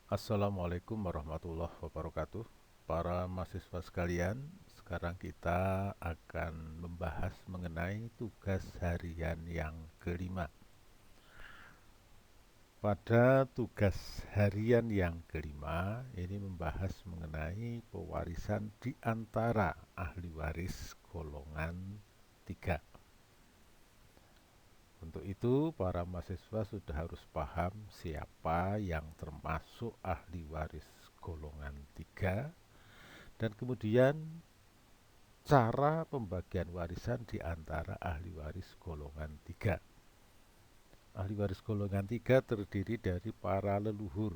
Assalamualaikum warahmatullahi wabarakatuh. Para mahasiswa sekalian, sekarang kita akan membahas mengenai tugas harian yang kelima. Pada tugas harian yang kelima, ini membahas mengenai pewarisan di antara ahli waris golongan 3. Untuk itu, para mahasiswa sudah harus paham siapa yang termasuk ahli waris golongan 3 dan kemudian cara pembagian warisan di antara ahli waris golongan 3. Ahli waris golongan 3 terdiri dari para leluhur,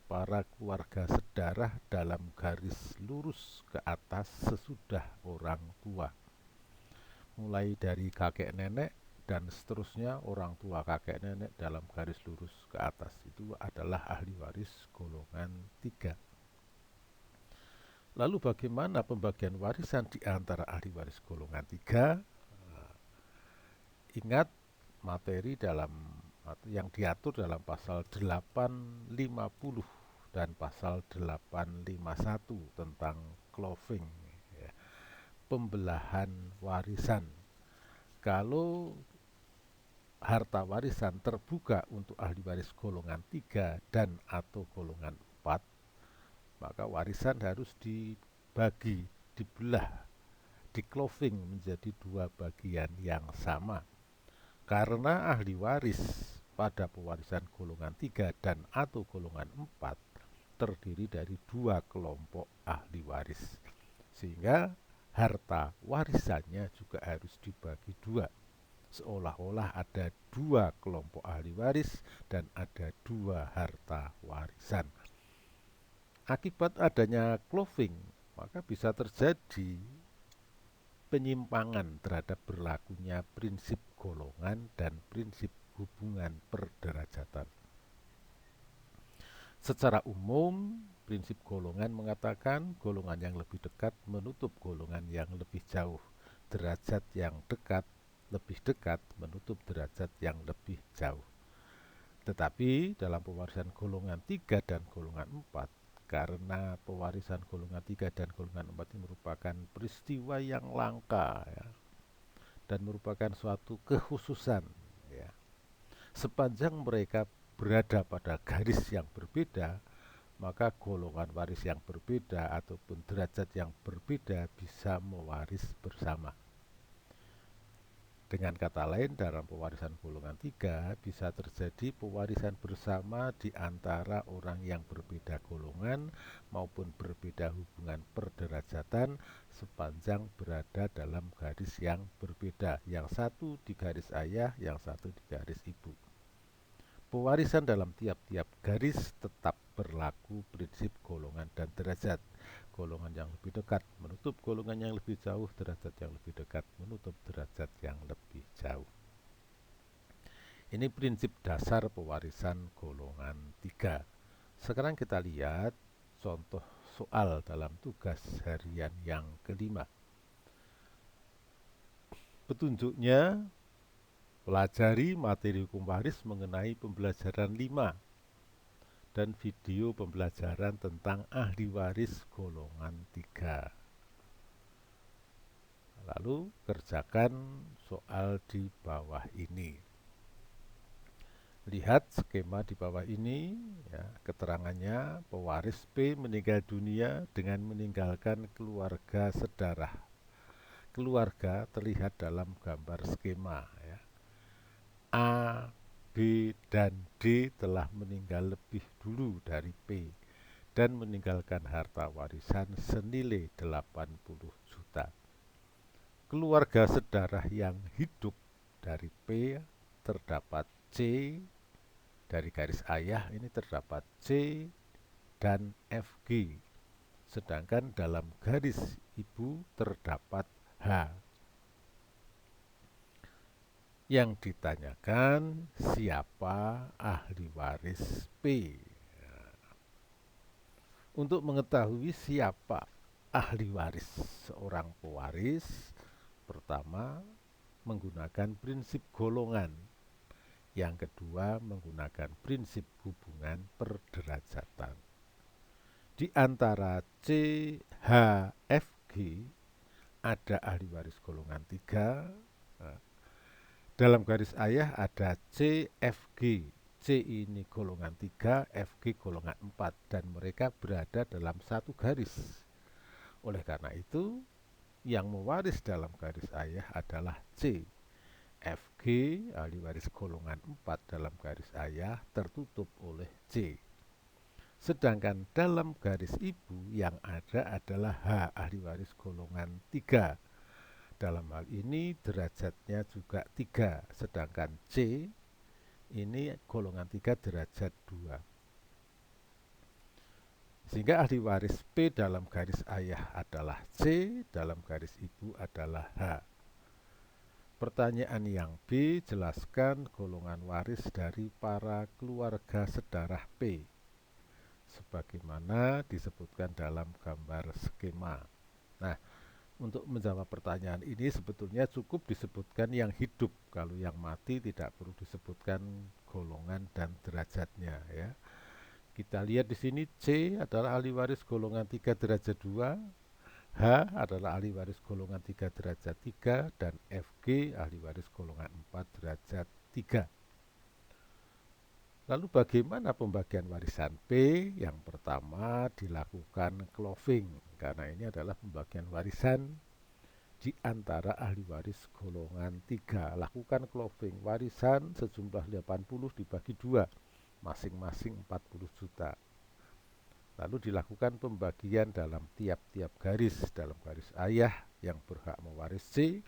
para keluarga sedarah dalam garis lurus ke atas sesudah orang tua. Mulai dari kakek nenek dan seterusnya orang tua kakek nenek dalam garis lurus ke atas itu adalah ahli waris golongan 3. Lalu bagaimana pembagian warisan di antara ahli waris golongan 3? Ingat materi yang diatur dalam pasal 850 dan pasal 851 tentang clothing, ya, pembelahan warisan. Kalau harta warisan terbuka untuk ahli waris golongan 3 dan atau golongan 4, maka warisan harus dibagi, dibelah, di-clothing menjadi dua bagian yang sama. Karena ahli waris pada pewarisan golongan 3 dan atau golongan 4 terdiri dari dua kelompok ahli waris. Sehingga harta warisannya juga harus dibagi dua. Seolah-olah ada dua kelompok ahli waris dan ada dua harta warisan. Akibat adanya clothing, maka bisa terjadi penyimpangan terhadap berlakunya prinsip golongan dan prinsip hubungan perderajatan. Secara umum, prinsip golongan mengatakan golongan yang lebih dekat menutup golongan yang lebih jauh. Derajat yang lebih dekat menutup derajat yang lebih jauh. Tetapi dalam pewarisan golongan 3 dan golongan 4, karena pewarisan golongan 3 dan golongan 4 ini merupakan peristiwa yang langka, ya, dan merupakan suatu kekhususan, ya. Sepanjang mereka berada pada garis yang berbeda, maka golongan waris yang berbeda ataupun derajat yang berbeda bisa mewaris bersama. Dengan kata lain, dalam pewarisan golongan 3 bisa terjadi pewarisan bersama di antara orang yang berbeda golongan maupun berbeda hubungan perderajatan sepanjang berada dalam garis yang berbeda. Yang satu di garis ayah, yang satu di garis ibu. Pewarisan dalam tiap-tiap garis tetap berlaku prinsip golongan dan derajat. Golongan yang lebih dekat menutup golongan yang lebih jauh, derajat yang lebih dekat menutup derajat yang lebih jauh. Ini prinsip dasar pewarisan golongan 3. Sekarang kita lihat contoh soal dalam tugas harian yang kelima. Petunjuknya, pelajari materi hukum waris mengenai pembelajaran 5 dan video pembelajaran tentang ahli waris golongan 3. Lalu kerjakan soal di bawah ini. Lihat skema di bawah ini, ya, keterangannya pewaris P meninggal dunia dengan meninggalkan keluarga sedarah. Keluarga terlihat dalam gambar skema, ya. A, B, dan D telah meninggal lebih dulu dari P dan meninggalkan harta warisan senilai 80 juta. Keluarga sedarah yang hidup dari P terdapat C, dari garis ayah ini terdapat C dan FG. Sedangkan dalam garis ibu terdapat H. Yang ditanyakan siapa ahli waris P. Untuk mengetahui siapa ahli waris seorang pewaris, pertama menggunakan prinsip golongan Yang kedua menggunakan prinsip hubungan perderajatan. Di antara C, H, F, G ada ahli waris golongan 3. Dalam garis ayah ada C, F, G. C ini golongan 3, F, G golongan 4, dan mereka berada dalam satu garis. Oleh karena itu, yang mewaris dalam garis ayah adalah C. F, G, ahli waris golongan 4 dalam garis ayah tertutup oleh C. Sedangkan dalam garis ibu yang ada adalah H, ahli waris golongan 3. Dalam hal ini derajatnya juga 3, sedangkan C ini golongan 3 derajat 2. Sehingga ahli waris P dalam garis ayah adalah C, dalam garis ibu adalah H. Pertanyaan yang B, jelaskan golongan waris dari para keluarga sedarah P sebagaimana disebutkan dalam gambar skema. Nah, untuk menjawab pertanyaan ini sebetulnya cukup disebutkan yang hidup. Kalau yang mati tidak perlu disebutkan golongan dan derajatnya ya. Kita lihat di sini C adalah ahli waris golongan 3 derajat 2, H adalah ahli waris golongan 3 derajat 3, dan FG ahli waris golongan 4 derajat 3. Lalu bagaimana pembagian warisan P? Yang pertama dilakukan cloving, karena ini adalah pembagian warisan di antara ahli waris golongan 3. Lakukan cloving, warisan sejumlah 80 dibagi 2, masing-masing 40 juta. Lalu dilakukan pembagian dalam tiap-tiap garis. Dalam garis ayah yang berhak mewaris C,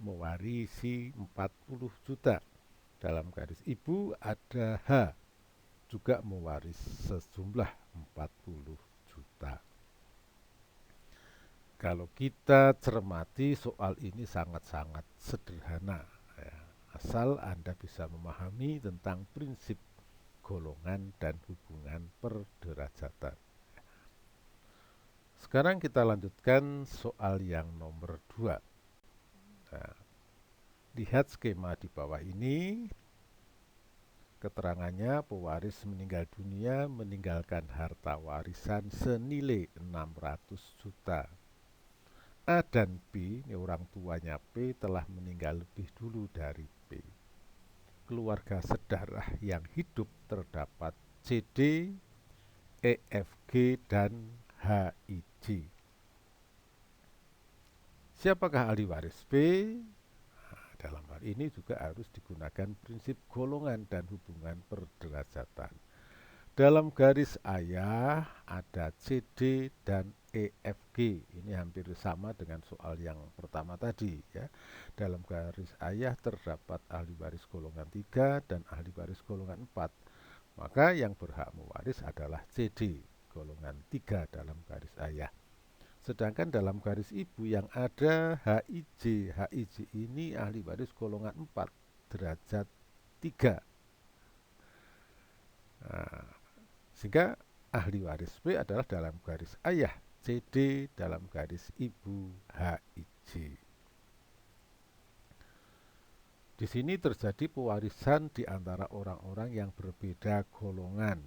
mewarisi 40 juta. Dalam garis ibu ada H, juga mewaris sejumlah 40 juta. Kalau kita cermati soal ini sangat-sangat sederhana ya. Asal Anda bisa memahami tentang prinsip golongan dan hubungan perderajatan. Sekarang kita lanjutkan soal yang nomor 2. Nah, lihat skema di bawah ini. Keterangannya, pewaris meninggal dunia meninggalkan harta warisan senilai 600 juta. A dan B, ini orang tuanya P, telah meninggal lebih dulu dari P. Keluarga sedarah yang hidup terdapat CD, EFG, dan HIJ. Siapakah ahli waris P? Dalam hal ini juga harus digunakan prinsip golongan dan hubungan perderajatan. Dalam garis ayah ada CD dan EFG. Ini hampir sama dengan soal yang pertama tadi ya. Dalam garis ayah terdapat ahli waris golongan 3 dan ahli waris golongan 4. Maka yang berhak mewaris adalah CD golongan 3 dalam garis ayah. Sedangkan dalam garis ibu yang ada HIJ. HIJ ini ahli waris golongan 4 derajat 3. Nah, sehingga ahli waris P adalah dalam garis ayah CD, dalam garis ibu HIJ. Di sini terjadi pewarisan di antara orang-orang yang berbeda golongan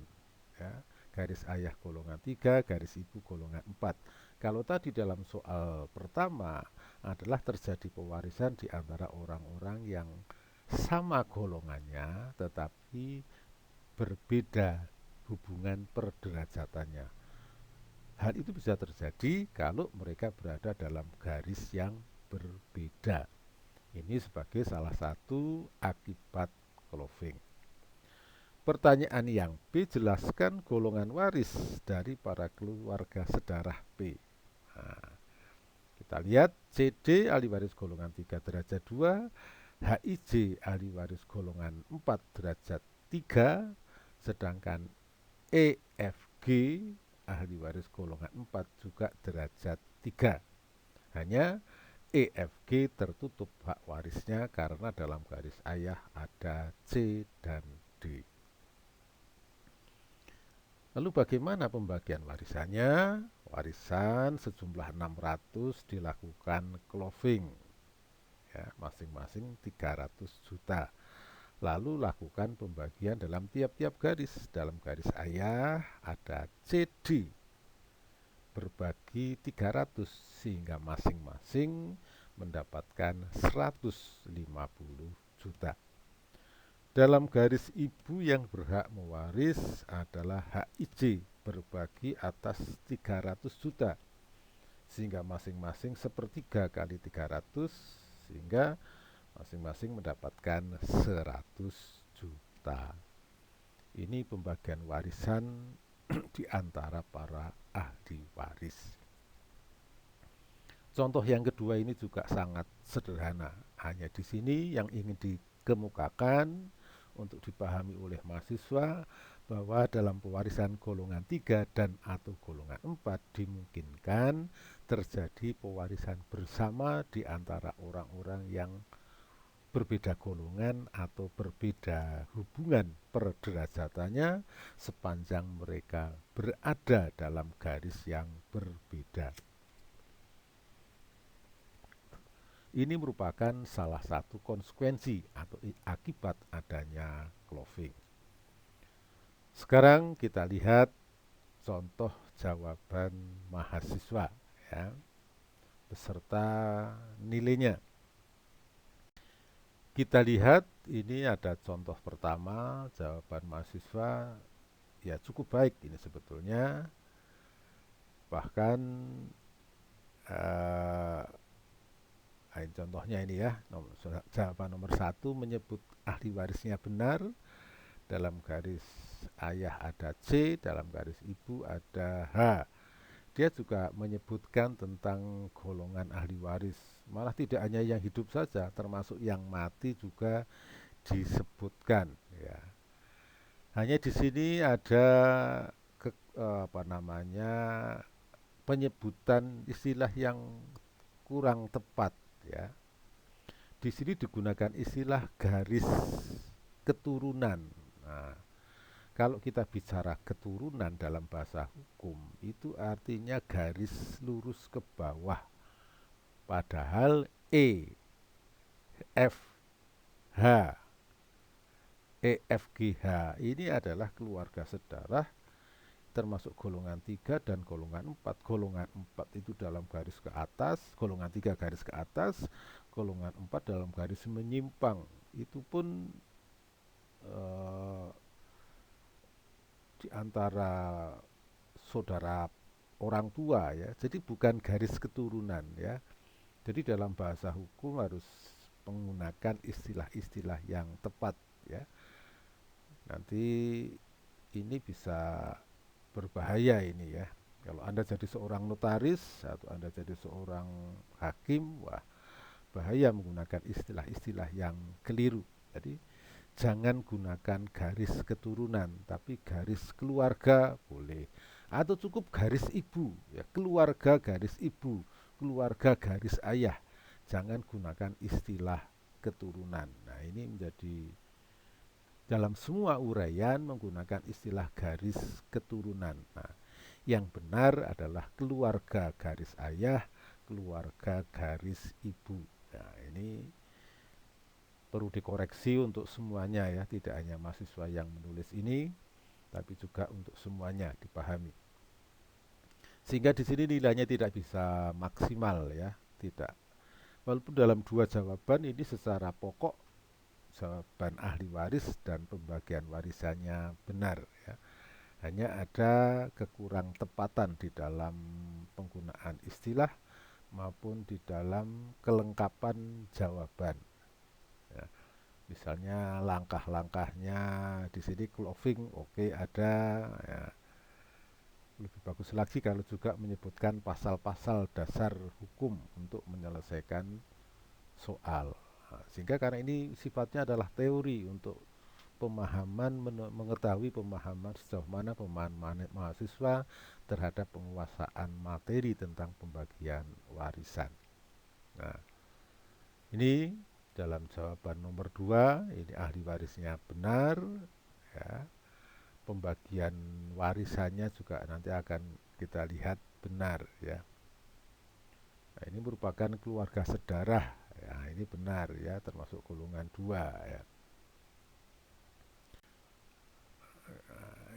ya. Garis ayah golongan 3, garis ibu golongan 4. Kalau tadi dalam soal pertama adalah terjadi pewarisan di antara orang-orang yang sama golongannya tetapi berbeda hubungan perderajatannya. Hal itu bisa terjadi kalau mereka berada dalam garis yang berbeda. Ini sebagai salah satu akibat cloving. Pertanyaan yang B, jelaskan golongan waris dari para keluarga sedarah P. Nah, kita lihat CD ahli waris golongan 3 derajat 2, HIJ ahli waris golongan 4 derajat 3, sedangkan EFG ahli waris golongan 4 juga derajat 3. Hanya EFG tertutup hak warisnya karena dalam garis ayah ada C dan D. Lalu bagaimana pembagian warisannya? Warisan sejumlah 600 dilakukan cloving ya, masing-masing 300 juta. Lalu lakukan pembagian dalam tiap-tiap garis. Dalam garis ayah ada CD berbagi 300 sehingga masing-masing mendapatkan 150 juta. Dalam garis ibu yang berhak mewaris adalah HIJ berbagi atas 300 juta sehingga masing-masing sepertiga kali 300 sehingga masing-masing mendapatkan 100 juta. Ini pembagian warisan di antara para ahli waris. Contoh yang kedua ini juga sangat sederhana. Hanya di sini yang ingin dikemukakan untuk dipahami oleh mahasiswa bahwa dalam pewarisan golongan 3 dan atau golongan 4 dimungkinkan terjadi pewarisan bersama di antara orang-orang yang berbeda golongan atau berbeda hubungan perderajatannya sepanjang mereka berada dalam garis yang berbeda. Ini merupakan salah satu konsekuensi atau akibat adanya cloving. Sekarang kita lihat contoh jawaban mahasiswa ya, beserta nilainya. Kita lihat ini ada contoh pertama, jawaban mahasiswa ya cukup baik ini sebetulnya. Bahkan contohnya ini ya, jawaban nomor 1 menyebut ahli warisnya benar, dalam garis ayah ada C, dalam garis ibu ada H. Dia juga menyebutkan tentang golongan ahli waris, malah tidak hanya yang hidup saja, termasuk yang mati juga disebutkan ya. Hanya di sini ada penyebutan istilah yang kurang tepat ya. Di sini digunakan istilah garis keturunan. Nah, kalau kita bicara keturunan dalam bahasa hukum itu artinya garis lurus ke bawah. Padahal E, F, H, E, F, G, H ini adalah keluarga sedarah termasuk golongan 3 dan golongan 4. Golongan 4 itu dalam garis ke atas, golongan 3 garis ke atas, golongan 4 dalam garis menyimpang. Itu pun di antara saudara orang tua ya. Jadi bukan garis keturunan ya. Jadi dalam bahasa hukum harus menggunakan istilah-istilah yang tepat ya. Nanti ini bisa berbahaya ini ya. Kalau Anda jadi seorang notaris atau Anda jadi seorang hakim, wah bahaya menggunakan istilah-istilah yang keliru. Jadi jangan gunakan garis keturunan, tapi garis keluarga boleh. Atau cukup garis ibu, ya keluarga garis ibu, keluarga garis ayah. Jangan gunakan istilah keturunan. Nah ini menjadi dalam semua uraian menggunakan istilah garis keturunan. Nah, yang benar adalah keluarga garis ayah, keluarga garis ibu. Nah, ini perlu dikoreksi untuk semuanya ya, tidak hanya mahasiswa yang menulis ini, tapi juga untuk semuanya dipahami. Sehingga di sini nilainya tidak bisa maksimal ya, tidak. Walaupun dalam dua jawaban ini secara pokok jawaban ahli waris dan pembagian warisannya benar ya. Hanya ada kekurang tepatan di dalam penggunaan istilah maupun di dalam kelengkapan jawaban ya. Misalnya langkah-langkahnya di sini cloving oke, ada ya. Lebih bagus lagi kalau juga menyebutkan pasal-pasal dasar hukum untuk menyelesaikan soal. Sehingga karena ini sifatnya adalah teori untuk pemahaman, mengetahui pemahaman sejauh mana pemahaman mahasiswa terhadap penguasaan materi tentang pembagian warisan. Nah, ini dalam jawaban nomor 2, ini ahli warisnya benar ya. Pembagian warisannya juga nanti akan kita lihat benar ya. Nah, ini merupakan keluarga sedarah. Ya, ini benar ya, termasuk golongan 2 ya.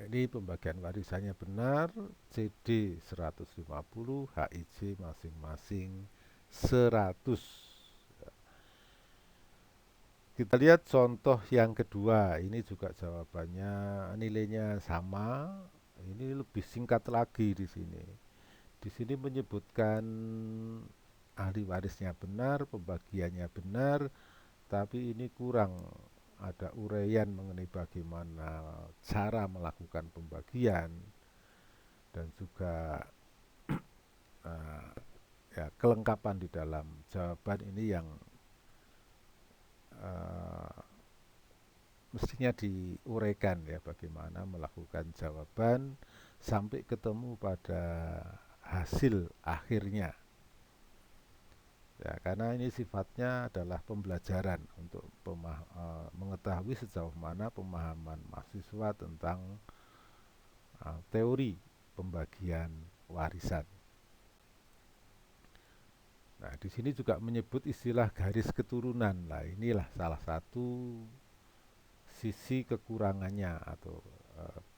Ini pembagian warisannya benar, CD 150, HIJ masing-masing 100. Kita lihat contoh yang kedua, ini juga jawabannya nilainya sama. Ini lebih singkat lagi di sini. Di sini menyebutkan ahli warisnya benar, pembagiannya benar, tapi ini kurang ada uraian mengenai bagaimana cara melakukan pembagian dan juga uh, ya kelengkapan di dalam jawaban ini yang uh, mestinya diuraikan ya bagaimana melakukan jawaban sampai ketemu pada hasil akhirnya. Ya, karena ini sifatnya adalah pembelajaran untuk mengetahui sejauh mana pemahaman mahasiswa tentang teori pembagian warisan. Nah, di sini juga menyebut istilah garis keturunan. Nah, inilah salah satu sisi kekurangannya atau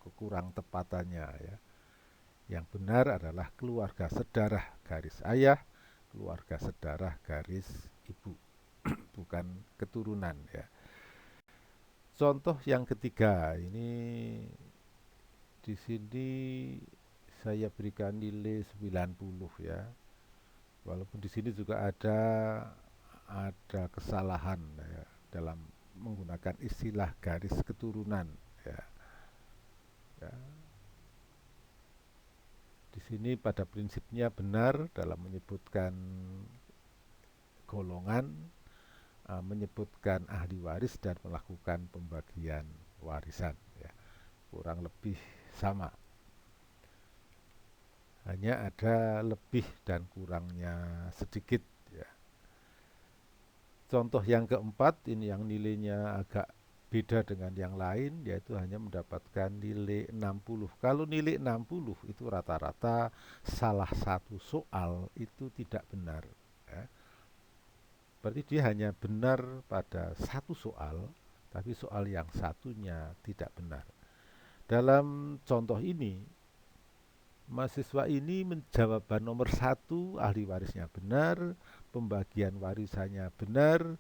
kekurang tepatannya ya. Yang benar adalah keluarga sedarah garis ayah, keluarga sedarah garis ibu, bukan keturunan ya. Contoh yang ketiga ini di sini saya berikan nilai 90 ya. Walaupun di sini juga ada kesalahan ya, dalam menggunakan istilah garis keturunan ya. Ya, di sini pada prinsipnya benar dalam menyebutkan golongan, menyebutkan ahli waris dan melakukan pembagian warisan ya. Kurang lebih sama. Hanya ada lebih dan kurangnya sedikit ya. Contoh yang keempat ini yang nilainya agak beda dengan yang lain yaitu hanya mendapatkan nilai 60. Kalau nilai 60 itu rata-rata salah satu soal itu tidak benar ya. Berarti dia hanya benar pada satu soal, tapi soal yang satunya tidak benar. Dalam contoh ini, mahasiswa ini menjawab nomor satu, ahli warisnya benar, pembagian warisannya benar,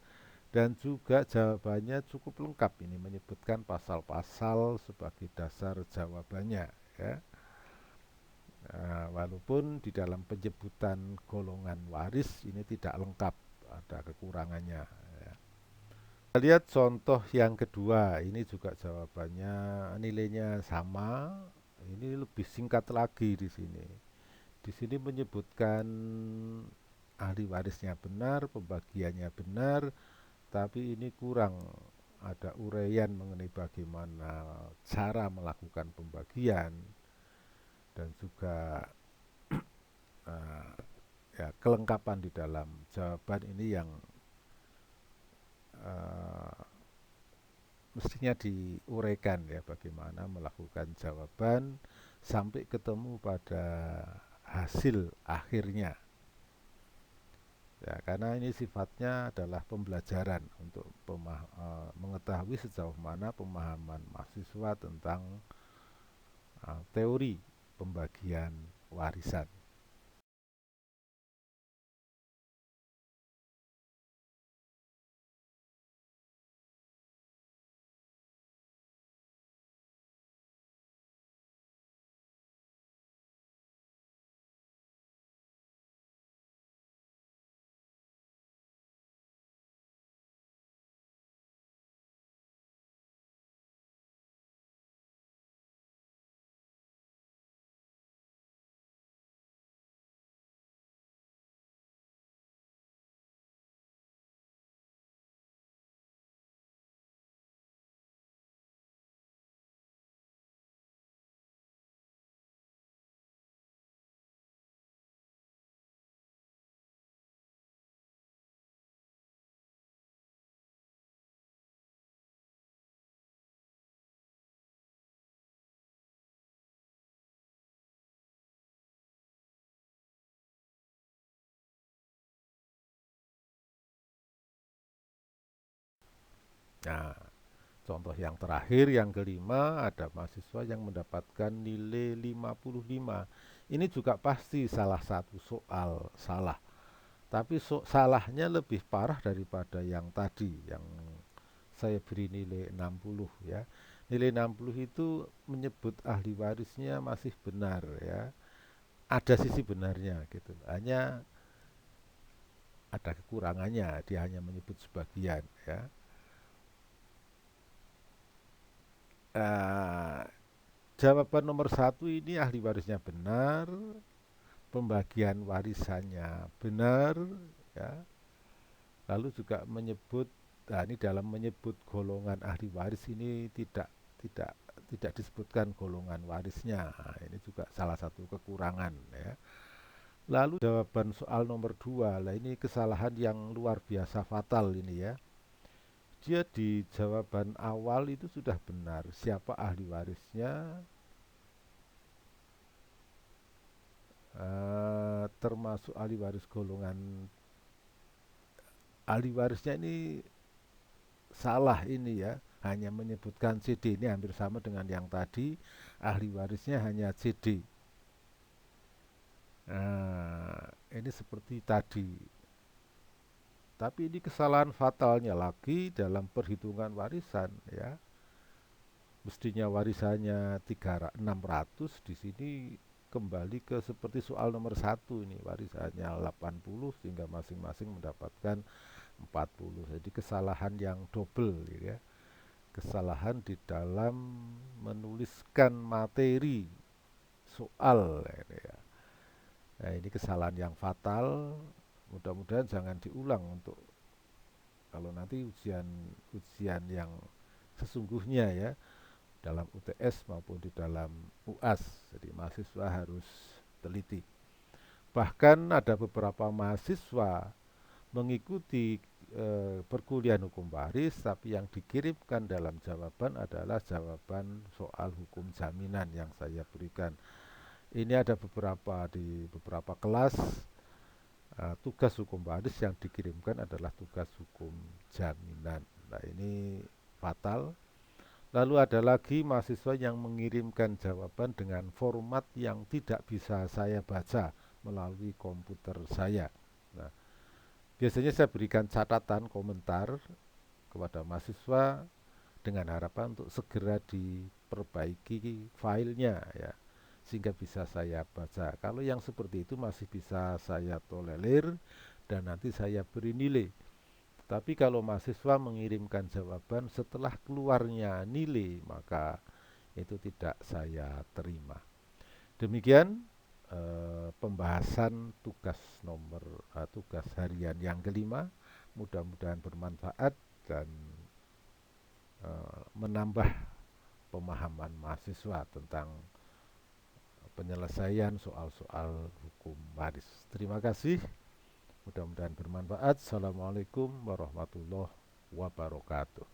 dan juga jawabannya cukup lengkap. Ini menyebutkan pasal-pasal sebagai dasar jawabannya. Ya. Nah, walaupun di dalam penyebutan golongan waris ini tidak lengkap, ada kekurangannya. Ya. Kita lihat contoh yang kedua, ini juga jawabannya nilainya sama. Ini lebih singkat lagi di sini. Di sini menyebutkan ahli warisnya benar, pembagiannya benar, tapi ini kurang ada uraian mengenai bagaimana cara melakukan pembagian dan juga uh, ya kelengkapan di dalam jawaban ini yang uh, mestinya diuraikan ya bagaimana melakukan jawaban sampai ketemu pada hasil akhirnya. Ya, karena ini sifatnya adalah pembelajaran untuk mengetahui sejauh mana pemahaman mahasiswa tentang teori pembagian warisan. Nah, Contoh yang terakhir, yang kelima, ada mahasiswa yang mendapatkan nilai 55. Ini juga pasti salah satu soal salah. Tapi salahnya lebih parah daripada yang tadi, yang saya beri nilai 60 ya. Nilai 60 itu menyebut ahli warisnya masih benar ya. Ada sisi benarnya gitu. Hanya ada kekurangannya, dia hanya menyebut sebagian ya. Eh, Jawaban nomor satu ini ahli warisnya benar, pembagian warisannya benar ya. Lalu juga menyebut, nah ini dalam menyebut golongan ahli waris ini tidak tidak disebutkan golongan warisnya. Nah, ini juga salah satu kekurangan ya. Lalu jawaban soal nomor dua, lah ini kesalahan yang luar biasa fatal ini ya. Dia di jawaban awal itu sudah benar siapa ahli warisnya, termasuk ahli waris golongan. Ahli warisnya ini salah ini ya, hanya menyebutkan CD. Ini hampir sama dengan yang tadi, ahli warisnya hanya CD. Nah, ini seperti tadi. Tapi ini kesalahan fatalnya lagi dalam perhitungan warisan ya. Mestinya warisannya 600, di sini kembali ke seperti soal nomor satu ini, warisannya 80 sehingga masing-masing mendapatkan 40. Jadi kesalahan yang double gitu ya. Kesalahan di dalam menuliskan materi soal ini ya. Nah, ini kesalahan yang fatal. Mudah-mudahan jangan diulang untuk kalau nanti ujian yang sesungguhnya ya, dalam UTS maupun di dalam UAS. Jadi mahasiswa harus teliti. Bahkan ada beberapa mahasiswa mengikuti perkuliahan hukum waris, tapi yang dikirimkan dalam jawaban adalah jawaban soal hukum jaminan yang saya berikan. Ini ada di beberapa kelas, tugas hukum waris yang dikirimkan adalah tugas hukum jaminan. Nah, ini fatal. Lalu ada lagi mahasiswa yang mengirimkan jawaban dengan format yang tidak bisa saya baca melalui komputer saya. Nah, biasanya saya berikan catatan komentar kepada mahasiswa dengan harapan untuk segera diperbaiki filenya ya, sehingga bisa saya baca. Kalau yang seperti itu masih bisa saya tolerir dan nanti saya beri nilai. Tapi kalau mahasiswa mengirimkan jawaban setelah keluarnya nilai, maka itu tidak saya terima. Demikian pembahasan tugas harian yang kelima. Mudah-mudahan bermanfaat dan menambah pemahaman mahasiswa tentang penyelesaian soal-soal hukum waris. Terima kasih. Mudah-mudahan bermanfaat. Assalamualaikum warahmatullahi wabarakatuh.